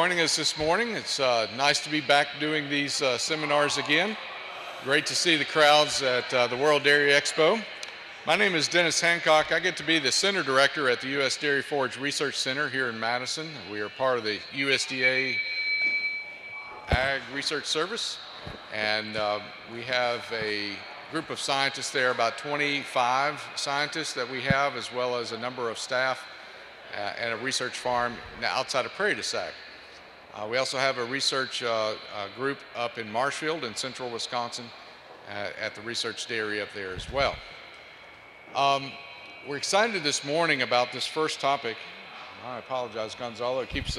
joining us this morning. It's nice to be back doing these seminars again. Great to see the crowds at the World Dairy Expo. My name is Dennis Hancock. I get to be the Center Director at the U.S. Dairy Forage Research Center here in Madison. We are part of the USDA Ag Research Service, and we have a group of scientists there, about 25 scientists that we have, as well as a number of staff and a research farm outside of Prairie du Sac. We also have a research group up in Marshfield in central Wisconsin at the research dairy up there as well. We're excited this morning about this first topic. I apologize, Gonzalo, it keeps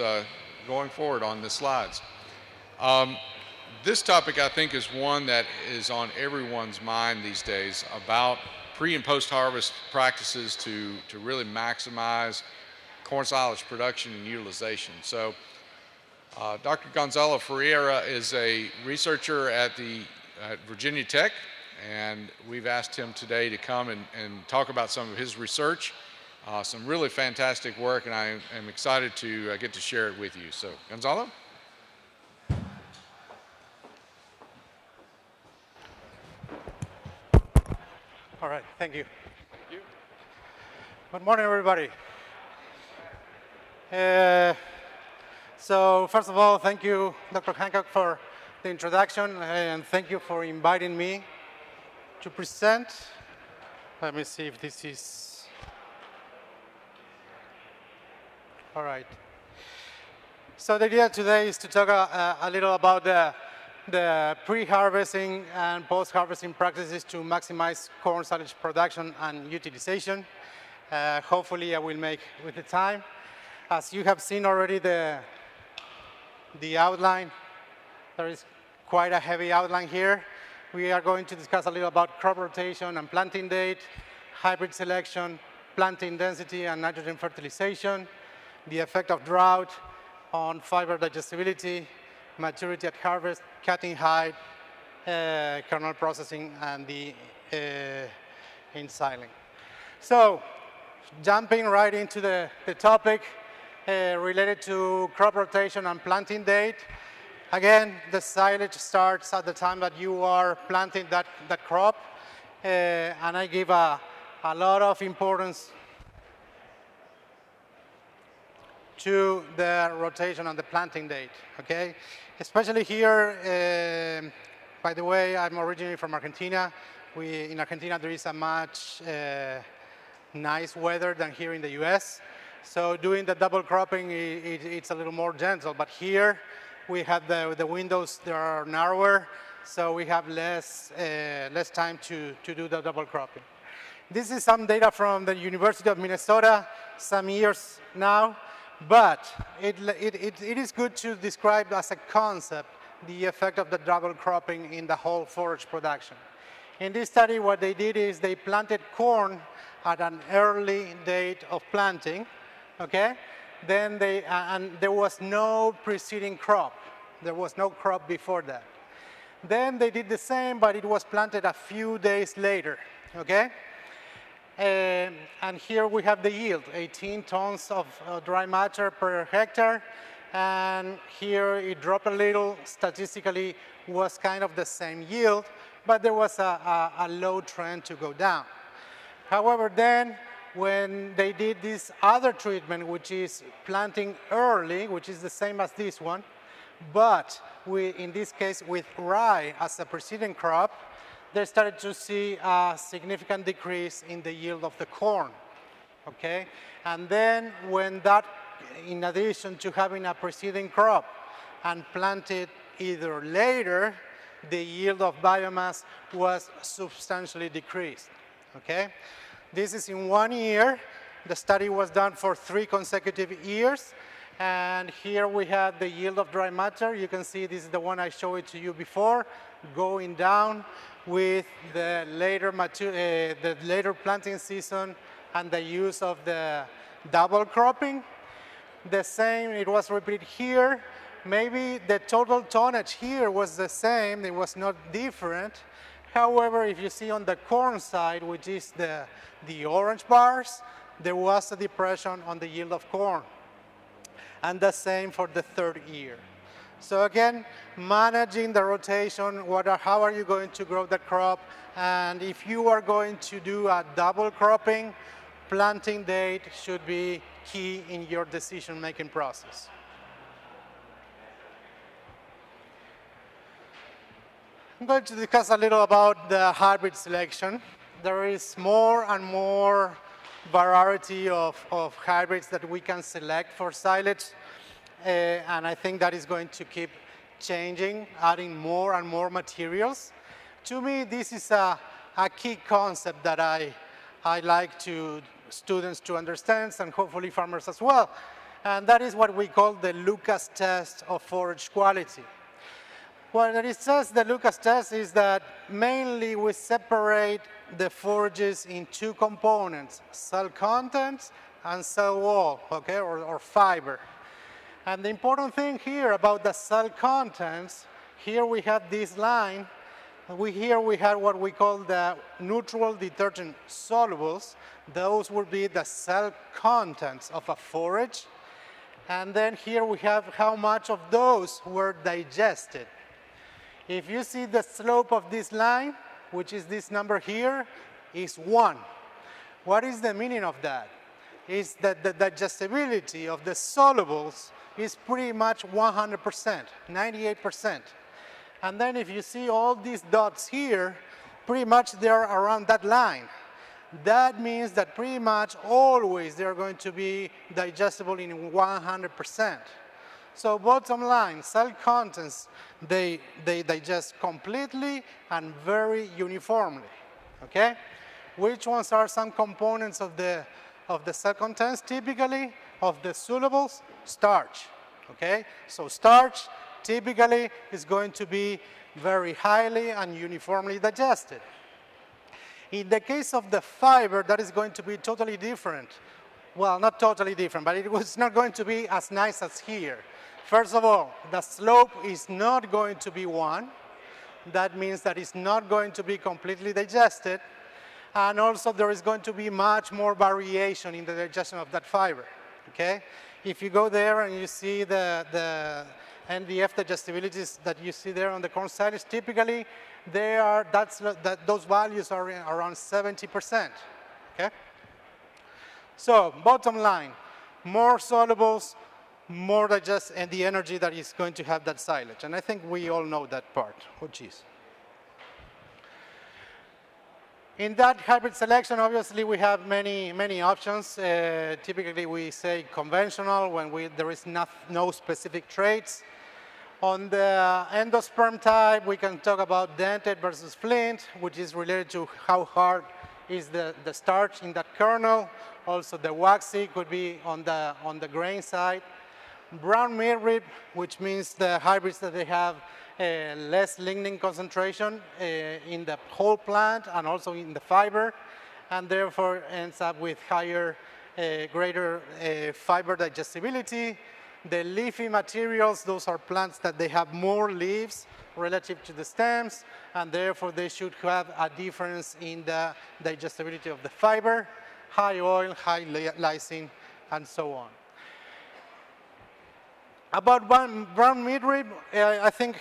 going forward on the slides. This topic, I think, is one that is on everyone's mind these days about pre- and post-harvest practices to really maximize corn silage production and utilization. So Dr. Gonzalo Ferreira is a researcher at Virginia Tech, and we've asked him today to come and talk about some of his research, some really fantastic work, and I am excited to get to share it with you. So, Gonzalo? All right, thank you. Good morning, everybody. So first of all, thank you, Dr. Hancock, for the introduction, and thank you for inviting me to present. Let me see if this is all right. So the idea today is to talk a little about the pre-harvesting and post-harvesting practices to maximize corn silage production and utilization. Hopefully I will make with the time. As you have seen already the outline, there is quite a heavy outline here. We are going to discuss a little about crop rotation and planting date, hybrid selection, planting density and nitrogen fertilization, the effect of drought on fiber digestibility, maturity at harvest, cutting height, kernel processing, and the ensiling. So, jumping right into the topic related to crop rotation and planting date. Again, the silage starts at the time that you are planting that crop, and I give a lot of importance to the rotation and the planting date, okay? Especially here, by the way, I'm originally from Argentina. In Argentina, there is a much nice weather than here in the US. So doing the double cropping, it's a little more gentle. But here, we have the windows that are narrower, so we have less time to do the double cropping. This is some data from the University of Minnesota, some years now. But it is good to describe as a concept the effect of the double cropping in the whole forage production. In this study, what they did is they planted corn at an early date of planting, okay? Then and there was no preceding crop. There was no crop before that. Then they did the same, but it was planted a few days later, okay? And here we have the yield, 18 tons of dry matter per hectare. And here it dropped a little. Statistically, was kind of the same yield, but there was a low trend to go down. However, then when they did this other treatment, which is planting early, which is the same as this one, but in this case with rye as a preceding crop, they started to see a significant decrease in the yield of the corn, okay? And then when that, in addition to having a preceding crop and planted either later, the yield of biomass was substantially decreased, okay? This is in 1 year. The study was done for 3 consecutive years. And here we have the yield of dry matter. You can see this is the one I showed it to you before, going down with the later planting season and the use of the double cropping. The same, it was repeated here. Maybe the total tonnage here was the same, it was not different. However, if you see on the corn side, which is the orange bars, there was a depression on the yield of corn. and the same for the third year. So again, managing the rotation, how are you going to grow the crop, and if you are going to do a double cropping, planting date should be key in your decision-making process. I'm going to discuss a little about the hybrid selection. There is more and more variety of hybrids that we can select for silage, and I think that is going to keep changing, adding more and more materials. To me, this is a key concept that I like to students to understand, and hopefully farmers as well, and that is what we call the Lucas test of forage quality. What it says, the Lucas test, is that mainly we separate the forages in two components, cell contents and cell wall, okay, or fiber. And the important thing here about the cell contents, here we have this line. Here we have what we call the neutral detergent solubles. Those would be the cell contents of a forage. And then here we have how much of those were digested. If you see the slope of this line, which is this number here, is 1. What is the meaning of that? Is that the digestibility of the solubles is pretty much 100%, 98%. And then if you see all these dots here, pretty much they're around that line. That means that pretty much always they're going to be digestible in 100%. So bottom line, cell contents, they digest completely and very uniformly, okay? Which ones are some components of the cell contents? Typically, of the solubles, starch, okay? So starch typically is going to be very highly and uniformly digested. In the case of the fiber, that is going to be totally different. Well, not totally different, but it's not going to be as nice as here. First of all, the slope is not going to be 1. That means that it's not going to be completely digested. And also there is going to be much more variation in the digestion of that fiber, okay? If you go there and you see the NDF digestibilities that you see there on the corn silage, typically those values are around 70%, okay? So bottom line, more solubles, more digest, and the energy that is going to have that silage. And I think we all know that part. Oh, geez. In that hybrid selection, obviously, we have many options. Typically, we say conventional when there is no specific traits. On the endosperm type, we can talk about dentate versus flint, which is related to how hard is the starch in that kernel. Also, the waxy could be on the grain side. Brown midrib, which means the hybrids that they have less lignin concentration in the whole plant and also in the fiber, and therefore ends up with higher, greater fiber digestibility. The leafy materials, those are plants that they have more leaves relative to the stems, and therefore they should have a difference in the digestibility of the fiber, high oil, high lysine, and so on. About brown midrib, I think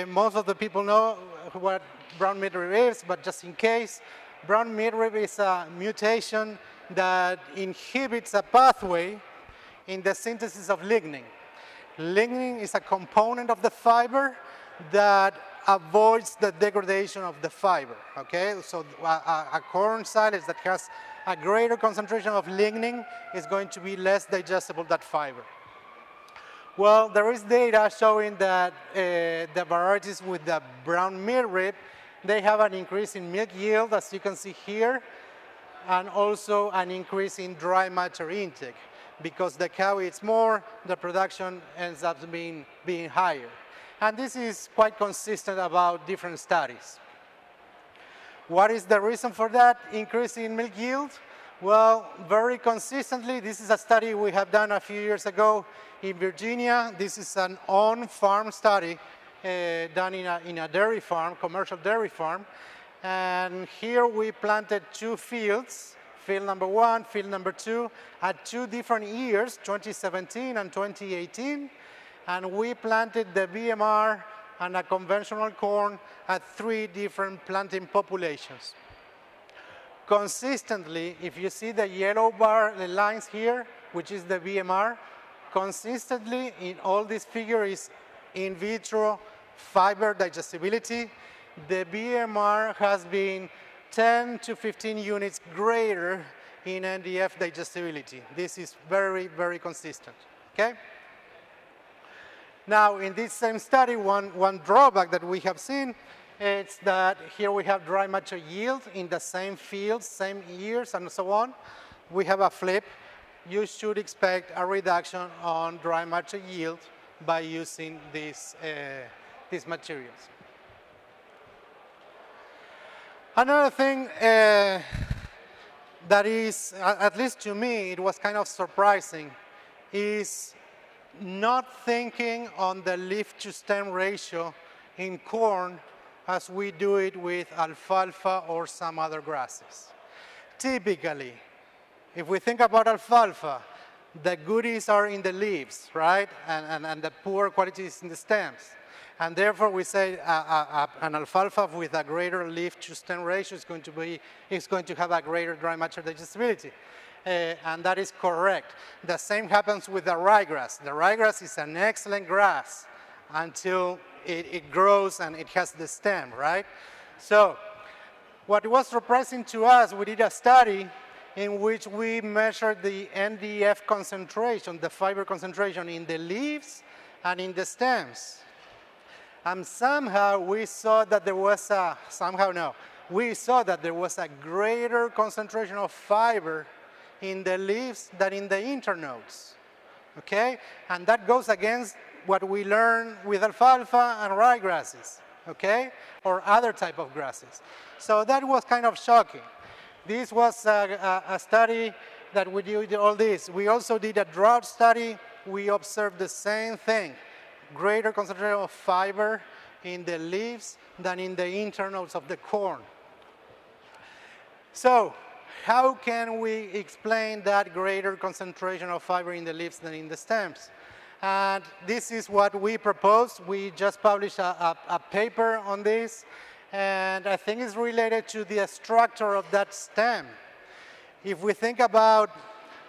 most of the people know what brown midrib is, but just in case, brown midrib is a mutation that inhibits a pathway in the synthesis of lignin. Lignin is a component of the fiber that avoids the degradation of the fiber, okay? So a corn silage that has a greater concentration of lignin is going to be less digestible than fiber. Well, there is data showing that the varieties with the brown midrib, they have an increase in milk yield, as you can see here, and also an increase in dry matter intake. Because the cow eats more, the production ends up being higher. And this is quite consistent about different studies. What is the reason for that increase in milk yield? Well, very consistently, this is a study we have done a few years ago in Virginia. This is an on-farm study done in a dairy farm, commercial dairy farm. And here we planted 2 fields field number 1, field number 2, at 2 different years, 2017 and 2018, and we planted the BMR and a conventional corn at 3 different planting populations. Consistently, if you see the yellow bar, the lines here, which is the BMR, consistently in all this figure is in vitro fiber digestibility. The BMR has been 10 to 15 units greater in NDF digestibility. This is very, very consistent, okay? Now, in this same study, one drawback that we have seen is that here we have dry mature yield in the same fields, same years, and so on. We have a flip. You should expect a reduction on dry mature yield by using these materials. Another thing that is, at least to me, it was kind of surprising, is not thinking on the leaf to stem ratio in corn as we do it with alfalfa or some other grasses. Typically, if we think about alfalfa, the goodies are in the leaves, right? And the poor quality is in the stems. And therefore, we say an alfalfa with a greater leaf to stem ratio is going to have a greater dry mature digestibility. And that is correct. The same happens with the ryegrass. The ryegrass is an excellent grass until it grows and it has the stem, right? So what was surprising to us, we did a study in which we measured the NDF concentration, the fiber concentration in the leaves and in the stems. And somehow we saw that there was we saw that there was a greater concentration of fiber in the leaves than in the internodes, okay? And that goes against what we learned with alfalfa and ryegrasses, okay? Or other type of grasses. So that was kind of shocking. This was a study that we did all this. We also did a drought study. We observed the same thing, greater concentration of fiber in the leaves than in the internodes of the corn. So how can we explain that greater concentration of fiber in the leaves than in the stems? And this is what we proposed. We just published a paper on this, and I think it's related to the structure of that stem. If we think about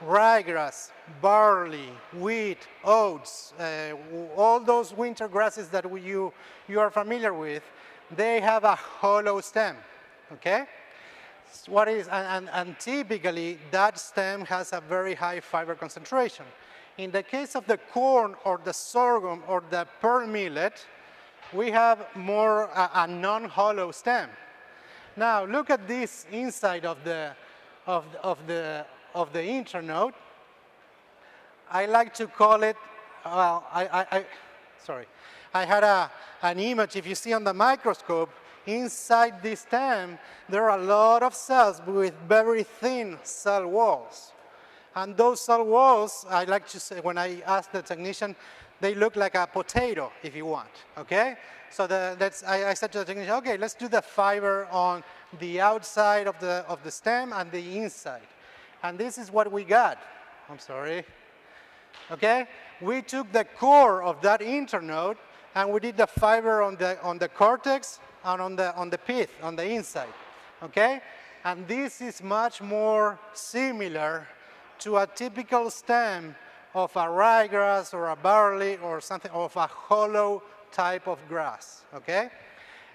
ryegrass, barley, wheat, oats, all those winter grasses that you are familiar with, they have a hollow stem, okay? And typically, that stem has a very high fiber concentration. In the case of the corn or the sorghum or the pearl millet, we have more a non-hollow stem. Now, look at this inside of the internode. I like to call it, well, sorry. I had an image, if you see on the microscope, inside this stem, there are a lot of cells with very thin cell walls. And those cell walls, I like to say, when I ask the technician, they look like a potato, if you want, okay? So I said to the technician, okay, let's do the fiber on the outside of the stem and the inside. And this is what we got. I'm sorry. Okay? We took the core of that internode and we did the fiber on the cortex and on the pith, on the inside. Okay? And this is much more similar to a typical stem of a ryegrass or a barley or something, of a hollow type of grass, okay?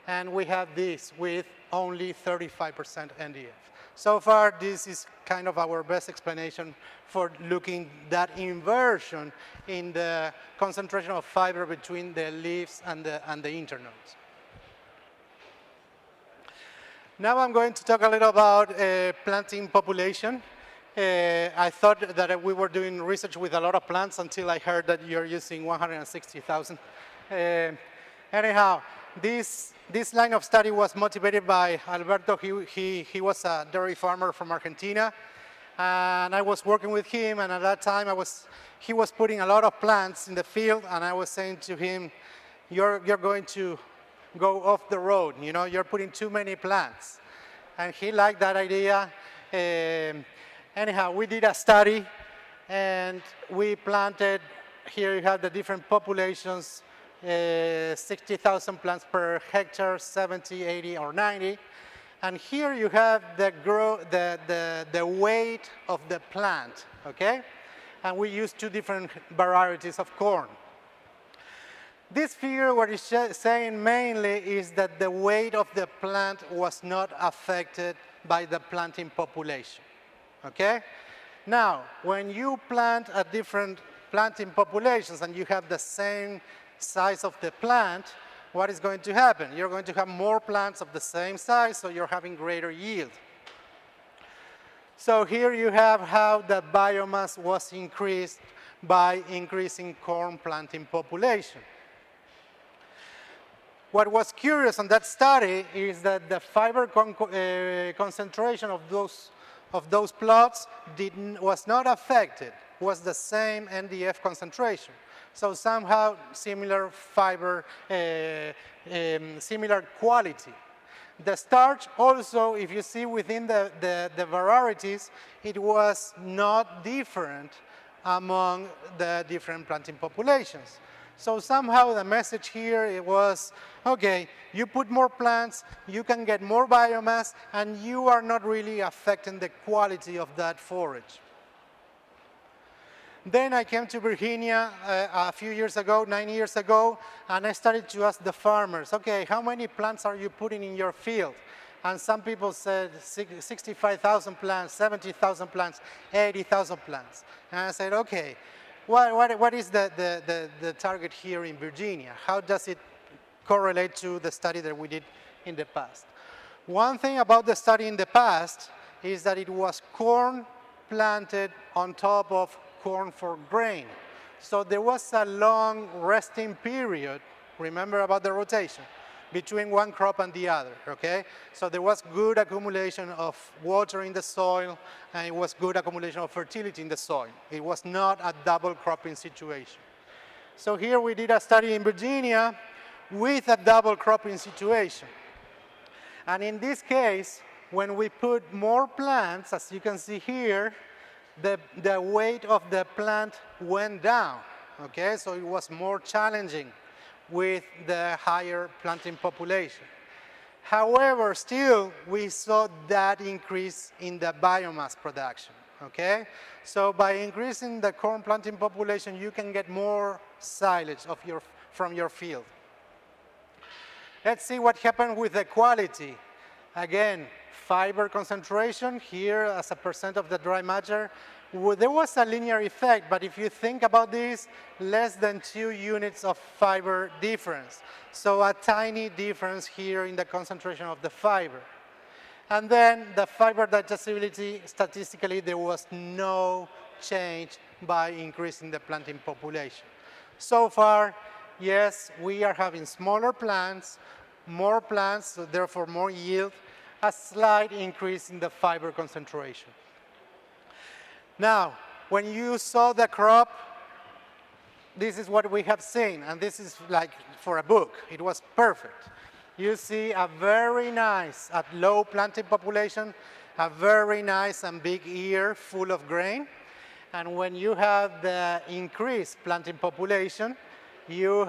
And we have this with only 35% NDF. So far, this is kind of our best explanation for looking that inversion in the concentration of fiber between the leaves and the internodes. Now I'm going to talk a little about planting population. I thought that we were doing research with a lot of plants until I heard that you're using 160,000. Anyhow, this line of study was motivated by Alberto. He was a dairy farmer from Argentina, and I was working with him, and at that time he was putting a lot of plants in the field, and I was saying to him, you're going to go off the road, you know, you're putting too many plants. And he liked that idea. Anyhow, we did a study, and we planted, here you have the different populations, 60,000 plants per hectare, 70, 80, or 90. And here you have the weight of the plant, okay? And we use two different varieties of corn. This figure, what it's saying mainly is that the weight of the plant was not affected by the planting population, okay? Now, when you plant at different planting populations and you have the same size of the plant, what is going to happen? You're going to have more plants of the same size, so you're having greater yield. So here you have how the biomass was increased by increasing corn planting population. What was curious on that study is that the fiber concentration of those plots was not affected, was the same NDF concentration. So somehow similar fiber, similar quality. The starch also, if you see within the varieties, it was not different among the different planting populations. So somehow the message here it was, okay, you put more plants, you can get more biomass, and you are not really affecting the quality of that forage. Then I came to Virginia a few years ago, 9 years ago, and I started to ask the farmers, okay, how many plants are you putting in your field? And some people said 65,000 plants, 70,000 plants, 80,000 plants. And I said, okay, what is the target here in Virginia? How does it correlate to the study that we did in the past? One thing about the study in the past is that it was corn planted on top of corn for grain. So there was a long resting period, remember about the rotation, between one crop and the other, okay? So there was good accumulation of water in the soil, and it was good accumulation of fertility in the soil. It was not a double cropping situation. So here we did a study in Virginia with a double cropping situation. And in this case, when we put more plants, as you can see here, the weight of the plant went down, okay? So it was more challenging with the higher planting population. However, still, we saw that increase in the biomass production, okay? So by increasing the corn planting population, you can get more silage from your field. Let's see what happened with the quality. Again, fiber concentration here as a percent of the dry matter. There was a linear effect, but if you think about this, less than 2 units of fiber difference. So a tiny difference here in the concentration of the fiber. And then the fiber digestibility, statistically, there was no change by increasing the planting population. So far, yes, we are having smaller plants, more plants, so therefore more yield, a slight increase in the fiber concentration. Now, when you saw the crop, this is what we have seen, and this is like for a book. It was perfect. You see a very nice, at low planting population, a very nice and big ear full of grain. And when you have the increased planting population, you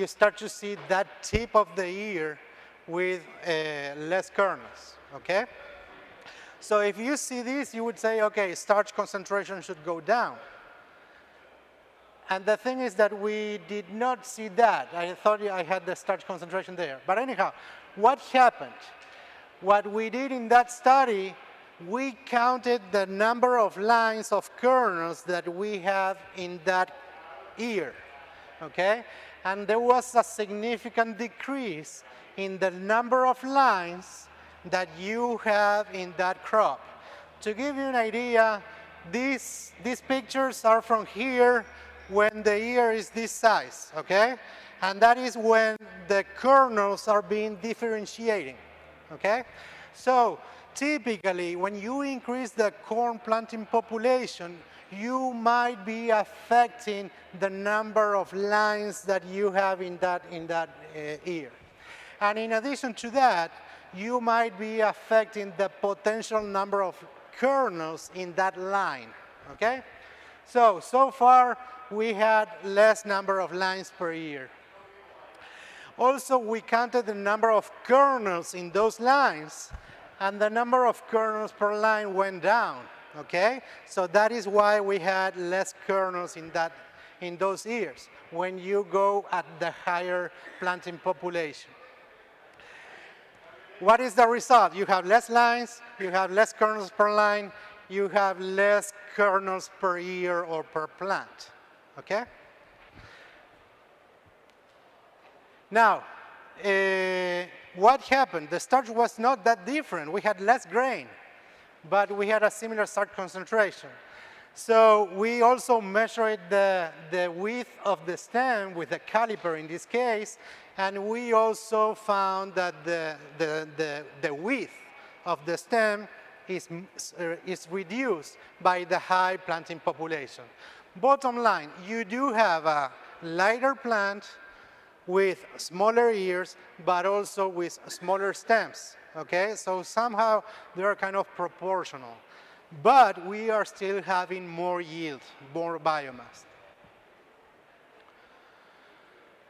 start to see that tip of the ear with less kernels, okay? So if you see this, you would say, okay, starch concentration should go down. And the thing is that we did not see that. I thought I had the starch concentration there. But anyhow, what happened? What we did in that study, we counted the number of lines of kernels that we have in that ear, okay? And there was a significant decrease in the number of lines that you have in that crop. To give you an idea, these pictures are from here when the ear is this size, okay? And that is when the kernels are being differentiating, okay? So typically, when you increase the corn planting population, you might be affecting the number of lines that you have in that ear. And in addition to that, you might be affecting the potential number of kernels in that line, okay? So far, we had less number of lines per year. Also, we counted the number of kernels in those lines, and the number of kernels per line went down, okay? So that is why we had less kernels in those years, when you go at the higher planting population. What is the result? You have less lines, you have less kernels per line, you have less kernels per year or per plant, okay? Now, what happened? The starch was not that different. We had less grain, but we had a similar starch concentration. So we also measured the width of the stem with a caliper in this case, and we also found that the width of the stem is reduced by the high planting population. Bottom line, you do have a lighter plant with smaller ears, but also with smaller stems, okay? So somehow they are kind of proportional. But we are still having more yield, more biomass.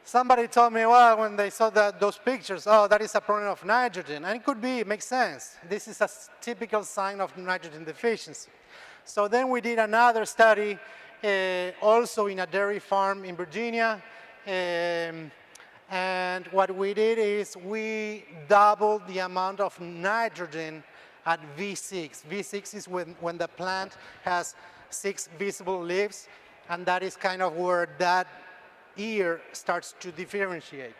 Somebody told me, well, when they saw those pictures, oh, that is a problem of nitrogen. And it could be, it makes sense. This is a typical sign of nitrogen deficiency. So then we did another study, also in a dairy farm in Virginia. And what we did is we doubled the amount of nitrogen at V6. V6 is when the plant has 6 visible leaves, and that is kind of where that ear starts to differentiate.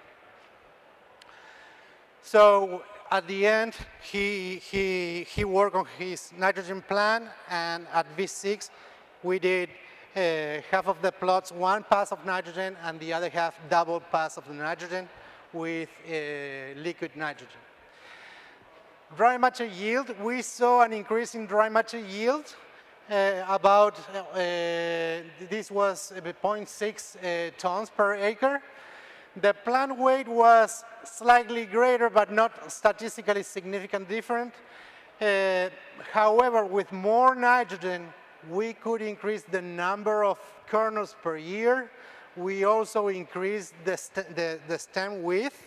So at the end, he worked on his nitrogen plan, and at V6, we did half of the plots, 1 pass of nitrogen, and the other half double pass of the nitrogen with liquid nitrogen. Dry matter yield, we saw an increase in dry matter yield. This was 0.6 tons per acre. The plant weight was slightly greater, but not statistically significant different. However, with more nitrogen, we could increase the number of kernels per year. We also increased the stem width.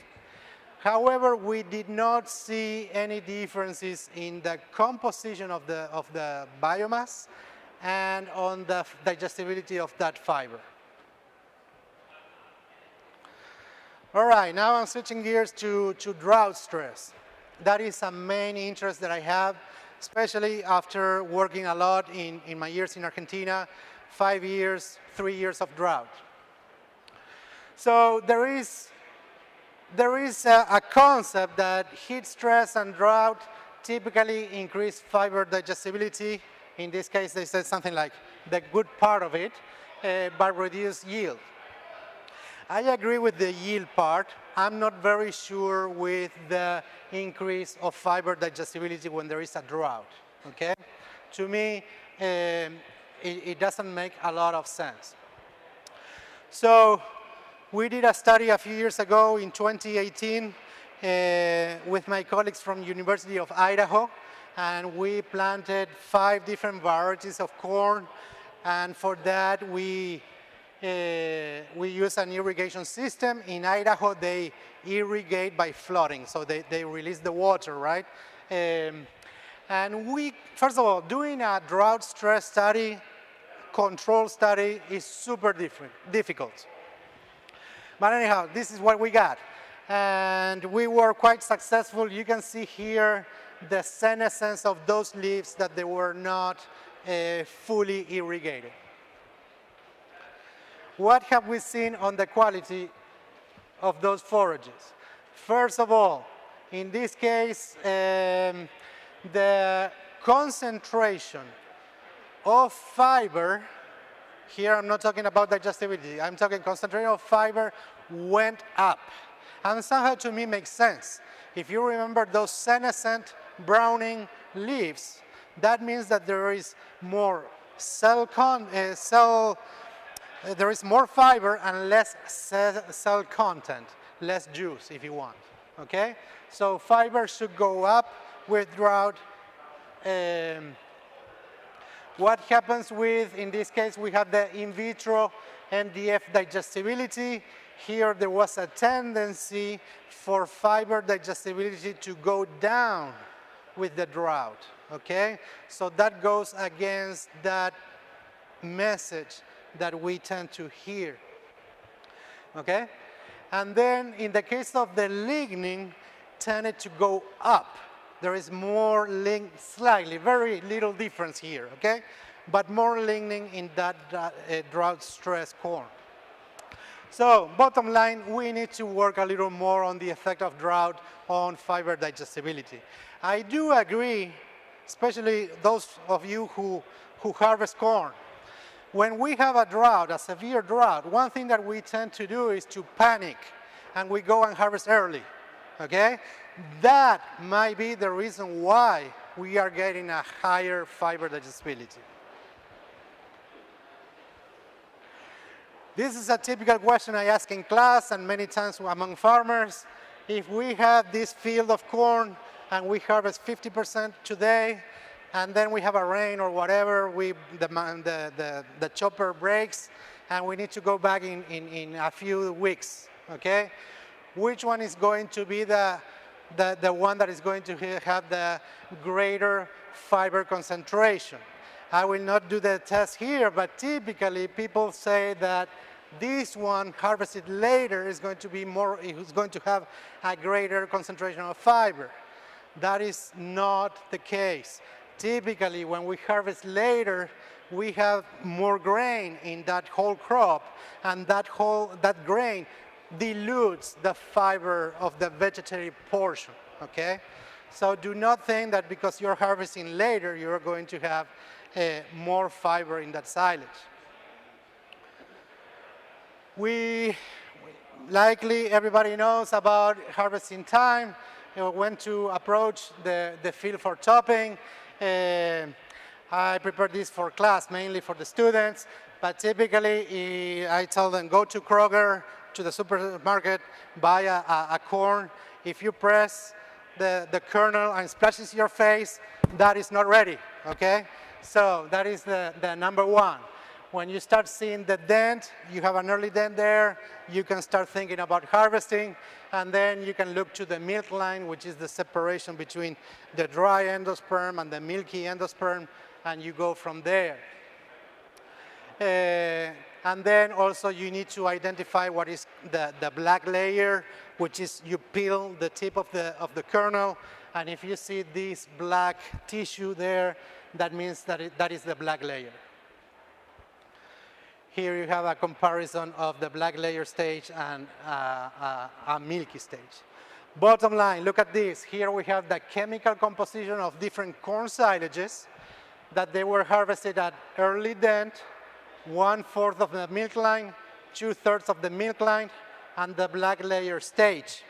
However, we did not see any differences in the composition of the biomass and on the digestibility of that fiber. All right, now I'm switching gears to drought stress. That is a main interest that I have, especially after working a lot in my years in Argentina, 5 years, 3 years of drought. So there is a concept that heat stress and drought typically increase fiber digestibility. In this case, they said something like the good part of it, but reduce yield. I agree with the yield part. I'm not very sure with the increase of fiber digestibility when there is a drought, okay? To me, it doesn't make a lot of sense. So we did a study a few years ago in 2018 with my colleagues from University of Idaho, and we planted 5 different varieties of corn, and for that we use an irrigation system. In Idaho, they irrigate by flooding, so they release the water, right? And we, first of all, doing a drought stress study, control study is super difficult. But anyhow, this is what we got. And we were quite successful. You can see here the senescence of those leaves that they were not fully irrigated. What have we seen on the quality of those forages? First of all, in this case, the concentration of fiber, here I'm not talking about digestibility, I'm talking concentration of fiber went up. And somehow to me makes sense. If you remember those senescent browning leaves, that means that there is more there is more fiber and less cell content, less juice if you want, okay? So fiber should go up with drought. What happens with, in this case, we have the in vitro NDF digestibility. Here there was a tendency for fiber digestibility to go down with the drought, okay? So that goes against that message that we tend to hear, okay? And then in the case of the lignin, tended to go up. There is more lignin, slightly, very little difference here, okay? But more lignin in that drought stress corn. So bottom line, we need to work a little more on the effect of drought on fiber digestibility. I do agree, especially those of you who harvest corn. When we have a drought, a severe drought, one thing that we tend to do is to panic and we go and harvest early, okay? That might be the reason why we are getting a higher fiber digestibility. This is a typical question I ask in class and many times among farmers. If we have this field of corn and we harvest 50% today, and then we have a rain or whatever, the chopper breaks, and we need to go back in a few weeks, okay? Which one is going to be the one that is going to have the greater fiber concentration? I will not do the test here, but typically people say that this one harvested later is going to be more, is going to have a greater concentration of fiber. That is not the case. Typically, when we harvest later, we have more grain in that whole crop, and that grain dilutes the fiber of the vegetative portion, okay? So do not think that because you're harvesting later, you're going to have more fiber in that silage. Likely everybody knows about harvesting time, when to approach the field for topping. I prepared this for class, mainly for the students, but typically I tell them go to Kroger, to the supermarket, buy a corn. If you press the kernel and splashes your face, that is not ready, okay? So that is the number one. When you start seeing the dent, you have an early dent there, you can start thinking about harvesting, and then you can look to the milk line, which is the separation between the dry endosperm and the milky endosperm, and you go from there. And then also you need to identify what is the black layer, which is you peel the tip of the kernel, and if you see this black tissue there, that means that that is the black layer. Here you have a comparison of the black layer stage and a milky stage. Bottom line, look at this. Here we have the chemical composition of different corn silages that they were harvested at early dent, 1/4 of the milk line, 2/3 of the milk line, and the black layer stage.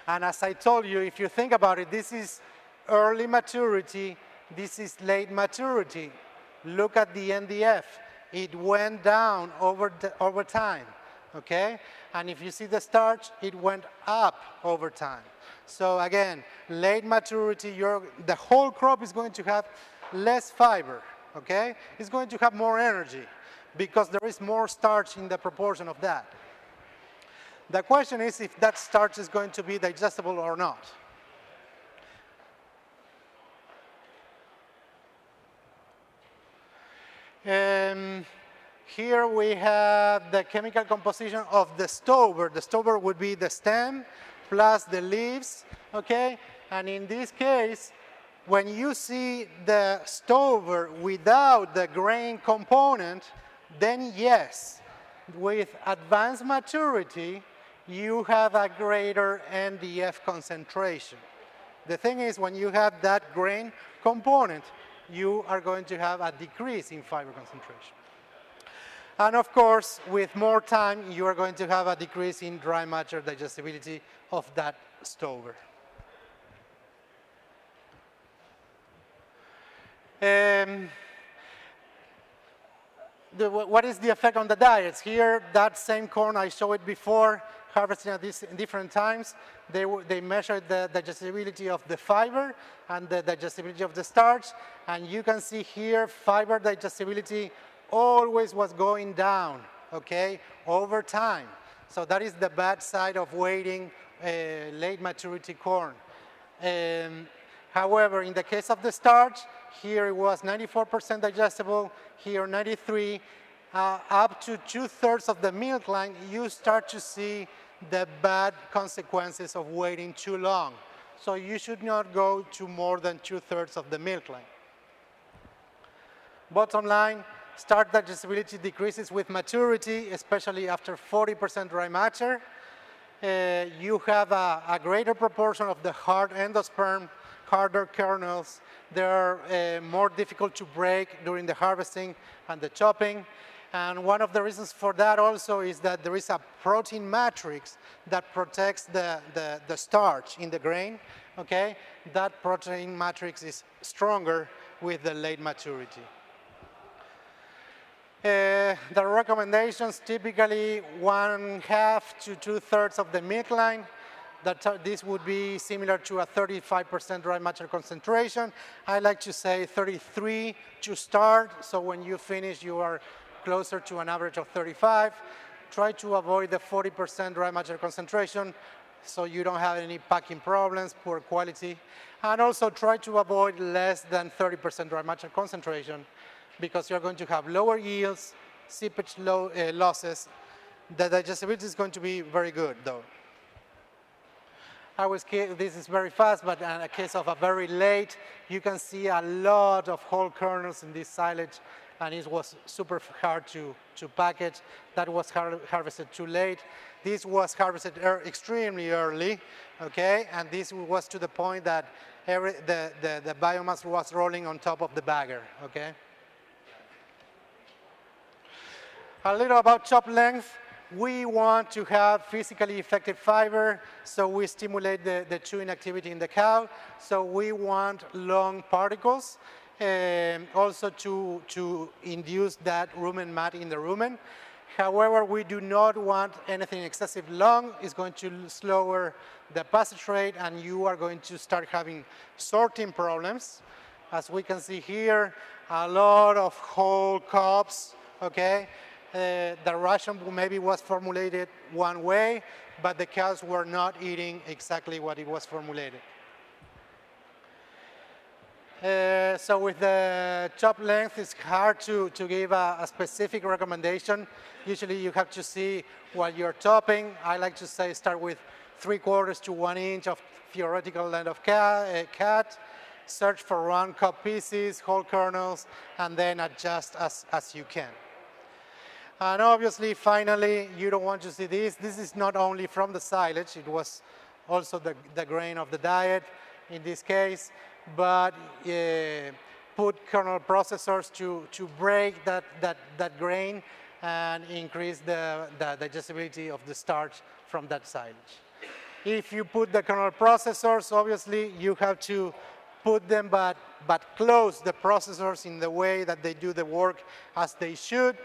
And as I told you, if you think about it, this is early maturity, this is late maturity. Look at the NDF. It went down over time, okay? And if you see the starch, it went up over time. So again, late maturity, the whole crop is going to have less fiber, okay? It's going to have more energy because there is more starch in the proportion of that. The question is if that starch is going to be digestible or not. Here we have the chemical composition of the stover. The stover would be the stem plus the leaves, okay? And in this case, when you see the stover without the grain component, then yes, with advanced maturity, you have a greater NDF concentration. The thing is, when you have that grain component, you are going to have a decrease in fiber concentration. And of course, with more time, you are going to have a decrease in dry matter digestibility of that stover. What is the effect on the diets? Here, that same corn, I showed it before, harvesting at these different times, they measured the digestibility of the fiber and the digestibility of the starch. And you can see here, fiber digestibility always was going down, okay, over time. So that is the bad side of waiting late maturity corn. However, in the case of the starch, here it was 94% digestible, here 93%. Up to 2/3 of the milk line, you start to see the bad consequences of waiting too long. So you should not go to more than 2/3 of the milk line. Bottom line, starch digestibility decreases with maturity, especially after 40% dry mature. You have a greater proportion of the hard endosperm, harder kernels. They are more difficult to break during the harvesting and the chopping. And one of the reasons for that also is that there is a protein matrix that protects the starch in the grain, okay? That protein matrix is stronger with the late maturity. The recommendations, typically 1/2 to 2/3 of the milk line. This would be similar to a 35% dry mature concentration. I like to say 33 to start, so when you finish, you are closer to an average of 35. Try to avoid the 40% dry mature concentration so you don't have any packing problems, poor quality. And also try to avoid less than 30% dry mature concentration because you're going to have lower yields, seepage losses. The digestibility is going to be very good though. This is very fast, but in a case of a very late, you can see a lot of whole kernels in this silage, and it was super hard to package. That was harvested too late. This was harvested extremely early, okay? And this was to the point that the biomass was rolling on top of the bagger, okay? A little about chop length. We want to have physically effective fiber, so we stimulate the chewing activity in the cow. So we want long particles, also to induce that rumen mat in the rumen. However, we do not want anything excessive long. It's going to slower the passage rate, and you are going to start having sorting problems. As we can see here, a lot of whole cobs, okay? The ration maybe was formulated one way, but the cows were not eating exactly what it was formulated. So with the chop length, it's hard to give a specific recommendation. Usually you have to see what you're chopping. I like to say start with 3/4 to 1 inch of theoretical length of cut. Search for round cob pieces, whole kernels, and then adjust as you can. And obviously, finally, you don't want to see this. This is not only from the silage, it was also the grain of the diet in this case, but put kernel processors to break that grain and increase the digestibility of the starch from that silage. If you put the kernel processors, obviously, you have to put them but close the processors in the way that they do the work as they should.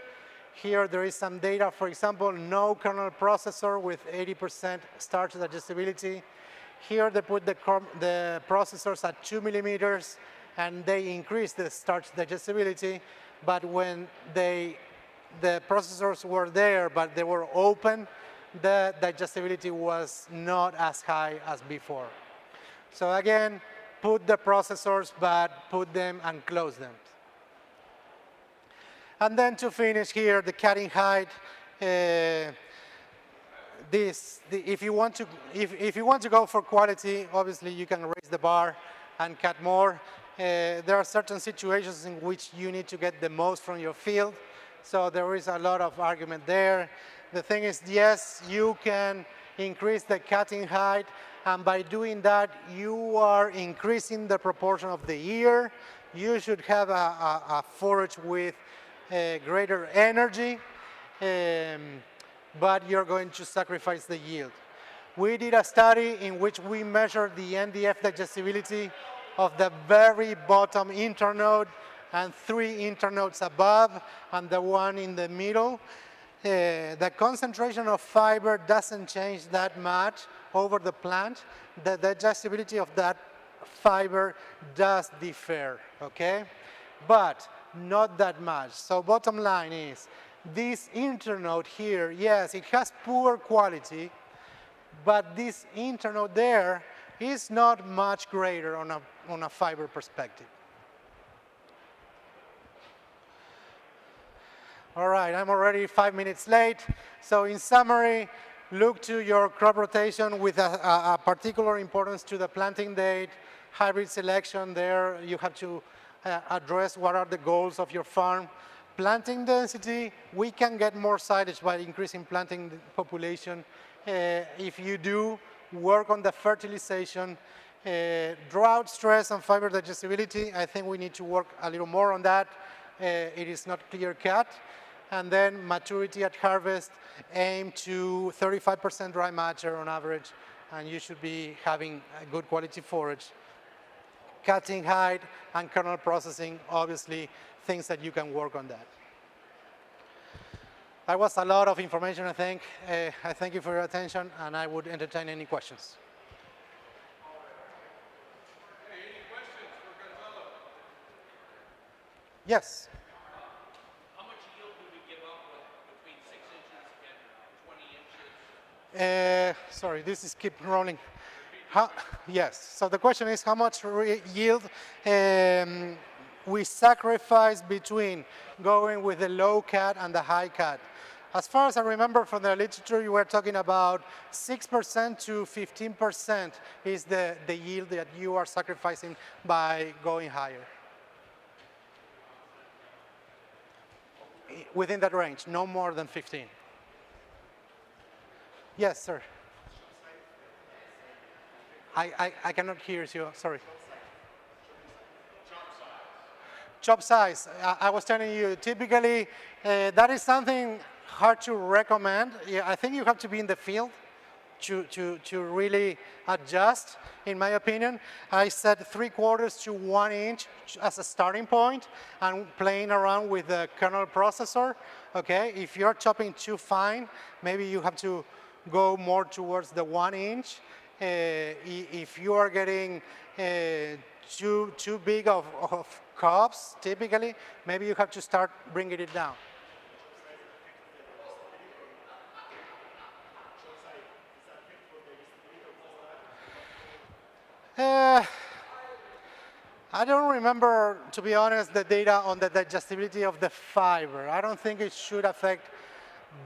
Here there is some data, for example, no kernel processor with 80% starch digestibility. Here they put the processors at 2 millimeters and they increase the starch digestibility, but when the processors were there but they were open, the digestibility was not as high as before. So again, put the processors but put them and close them. And then to finish here, the cutting height. If you want to go for quality, obviously you can raise the bar and cut more. There are certain situations in which you need to get the most from your field, so there is a lot of argument there. The thing is, yes, you can increase the cutting height, and by doing that, you are increasing the proportion of the ear. You should have a forage with greater energy, but you're going to sacrifice the yield. We did a study in which we measured the NDF digestibility of the very bottom internode and 3 internodes above and the one in the middle. the concentration of fiber doesn't change that much over the plant. The digestibility of that fiber does differ, okay? But not that much. So bottom line is, this internode here, yes, it has poor quality, but this internode there is not much greater on a fiber perspective. All right, I'm already 5 minutes late. So in summary, look to your crop rotation with a particular importance to the planting date, hybrid selection there. You have to address what are the goals of your farm. Planting density, we can get more silage by increasing planting population. If you do, work on the fertilization. Drought stress and fiber digestibility, I think we need to work a little more on that. It is not clear cut. And then maturity at harvest, aim to 35% dry matter on average, and you should be having a good quality forage. Cutting height and kernel processing, obviously, things that you can work on that. That was a lot of information, I think. I thank you for your attention, and I would entertain any questions. Hey, any questions for Gonzalo? Yes. How much yield do we give up between 6 inches and 20 inches? Sorry, this is keep rolling. Yes, so the question is how much yield we sacrifice between going with the low cut and the high cut. As far as I remember from the literature, you were talking about 6% to 15% is the yield that you are sacrificing by going higher. Within that range, no more than 15. Yes, sir. I cannot hear you, sorry. Chop size. I was telling you, typically, that is something hard to recommend. Yeah, I think you have to be in the field to really adjust, in my opinion. I said 3/4 to 1 inch as a starting point and playing around with the kernel processor. Okay, if you're chopping too fine, maybe you have to go more towards the 1 inch. If you are getting too big of cobs, typically, maybe you have to start bringing it down. I don't remember, to be honest, the data on the digestibility of the fiber. I don't think it should affect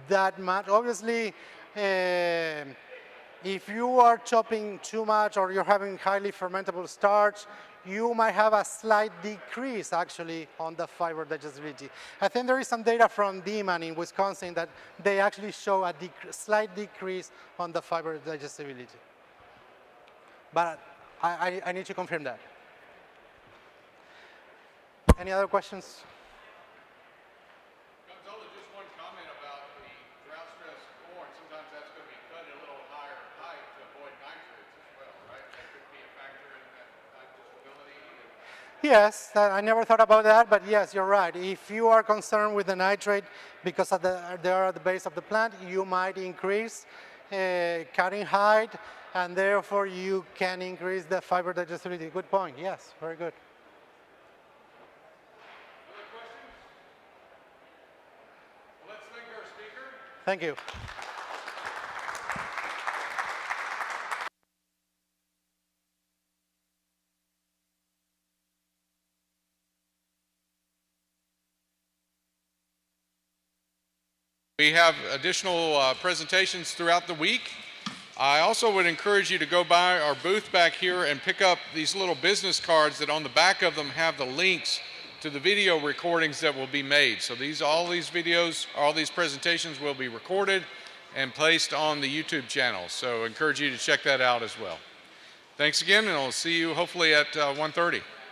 that much. Obviously, if you are chopping too much or you're having highly fermentable starch, you might have a slight decrease, actually, on the fiber digestibility. I think there is some data from Dieman in Wisconsin that they actually show a slight decrease on the fiber digestibility. But I need to confirm that. Any other questions? Gonzalo, just one comment about the drought stress corn. Sometimes that's going to be cut at a little higher height to avoid nitrates as well, right? That could be a factor in that digestibility. Yes, I never thought about that, but yes, you're right. If you are concerned with the nitrate because of they are at the base of the plant, you might increase cutting height, and therefore you can increase the fiber digestibility. Good point. Yes, very good. Thank you. We have additional presentations throughout the week. I also would encourage you to go by our booth back here and pick up these little business cards that on the back of them have the links to the video recordings that will be made. So all these videos, all these presentations will be recorded and placed on the YouTube channel. So I encourage you to check that out as well. Thanks again, and I'll see you hopefully at 1:30.